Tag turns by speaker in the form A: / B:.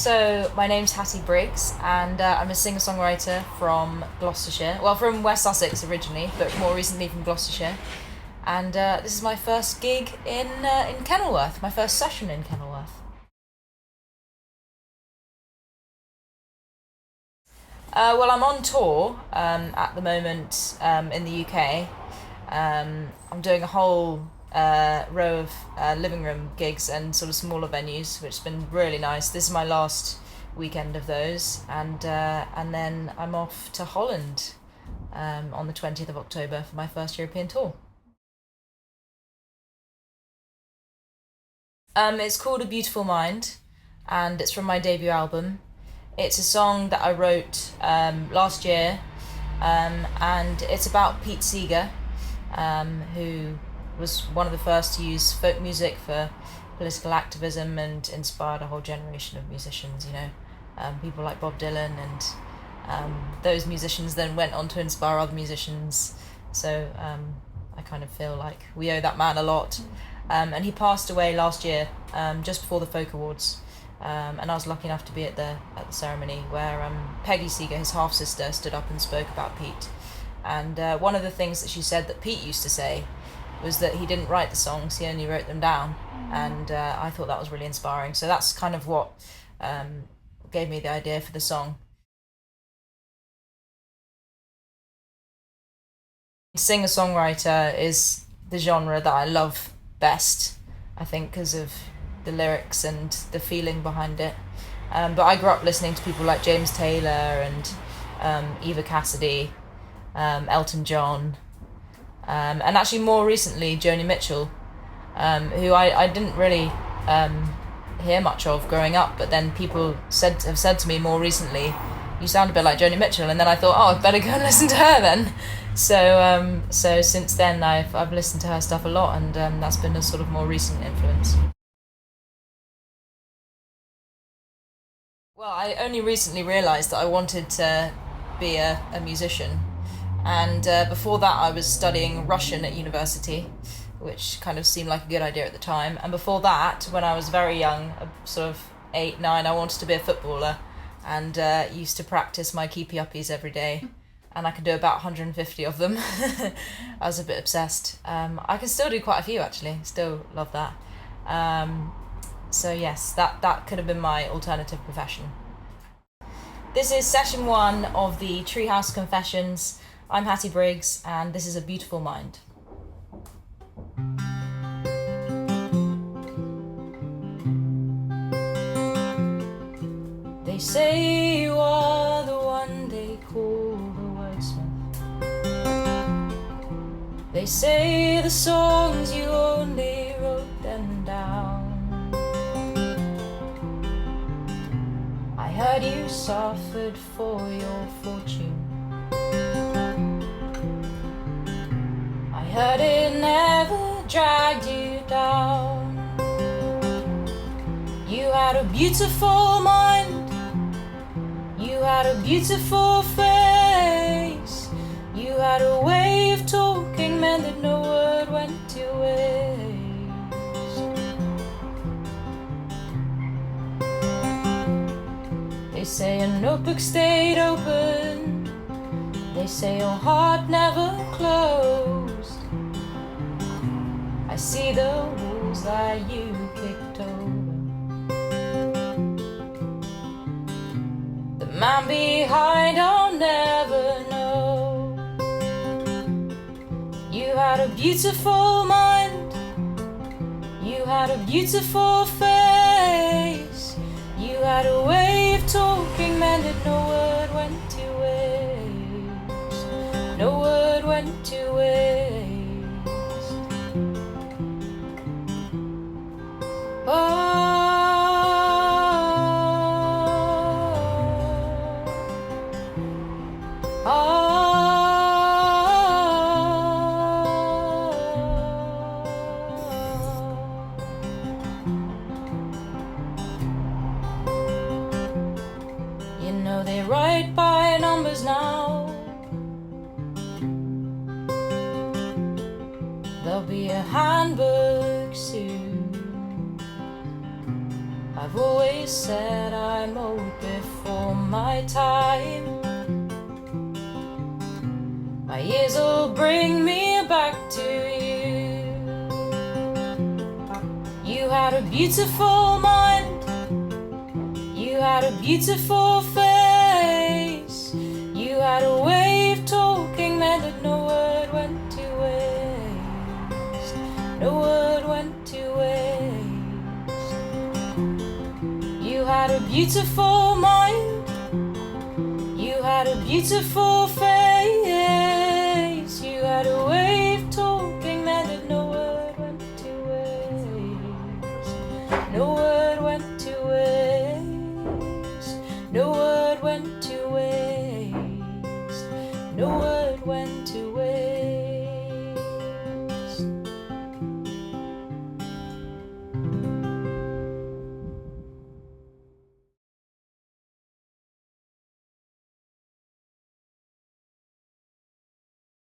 A: So my name's Hattie Briggs, and I'm a singer-songwriter from Gloucestershire. Well, from West Sussex originally, but more recently from Gloucestershire. And this is my first gig in Kenilworth, my first session in Kenilworth. Well, I'm on tour at the moment in the UK. I'm doing a whole row of living room gigs and sort of smaller venues, which has been really nice. This is my last weekend of those, and then I'm off to Holland on the 20th of October for my first European tour. It's called A Beautiful Mind, and it's from my debut album. It's a song that I wrote last year, and it's about Pete Seeger, who was one of the first to use folk music for political activism and inspired a whole generation of musicians, people like Bob Dylan, and those musicians then went on to inspire other musicians. So I kind of feel like we owe that man a lot. And he passed away last year, just before the Folk Awards. And I was lucky enough to be at the ceremony where Peggy Seeger, his half-sister, stood up and spoke about Pete. And one of the things that she said that Pete used to say was that he didn't write the songs, he only wrote them down. And I thought that was really inspiring. So that's kind of what gave me the idea for the song. Singer-songwriter is the genre that I love best, I think, because of the lyrics and the feeling behind it. But I grew up listening to people like James Taylor and Eva Cassidy, Elton John, and actually more recently Joni Mitchell, who I didn't really hear much of growing up, but then people have said to me more recently, you sound a bit like Joni Mitchell, and then I thought, oh, I'd better go and listen to her then. So since then I've listened to her stuff a lot, and that's been a sort of more recent influence. Well, I only recently realised that I wanted to be a musician, and before that I was studying Russian at university, which kind of seemed like a good idea at the time. And before that, when I was very young, sort of 8, 9, I wanted to be a footballer, and used to practice my keepy uppies every day, and I could do about 150 of them. I was a bit obsessed. I can still do quite a few, actually, still love that. So yes, that could have been my alternative profession. This is session 1 of the Treehouse Confessions. I'm Hattie Briggs, and this is A Beautiful Mind. They say you are the one they call the wordsmith. They say the songs you only wrote them down. I heard you suffered for your fortune. I heard it never dragged you down. You had a beautiful mind. You had a beautiful face. You had a way of talking, meant that no word went to waste. They say your notebook stayed open. They say your heart never closed. I see the walls that you kicked over. The man behind I'll never know. You had a beautiful mind. You had a beautiful face. You had a way of talking, meant that no word went to waste. No word went to waste. You know they write by numbers now. There'll be a handbook soon. I've always said I'm old before my time. My years will bring me back to you. You had a beautiful mind. You had a beautiful face. You had a way of talking meant that no word went to waste. No word went to waste. You had a beautiful mind. You had a beautiful face.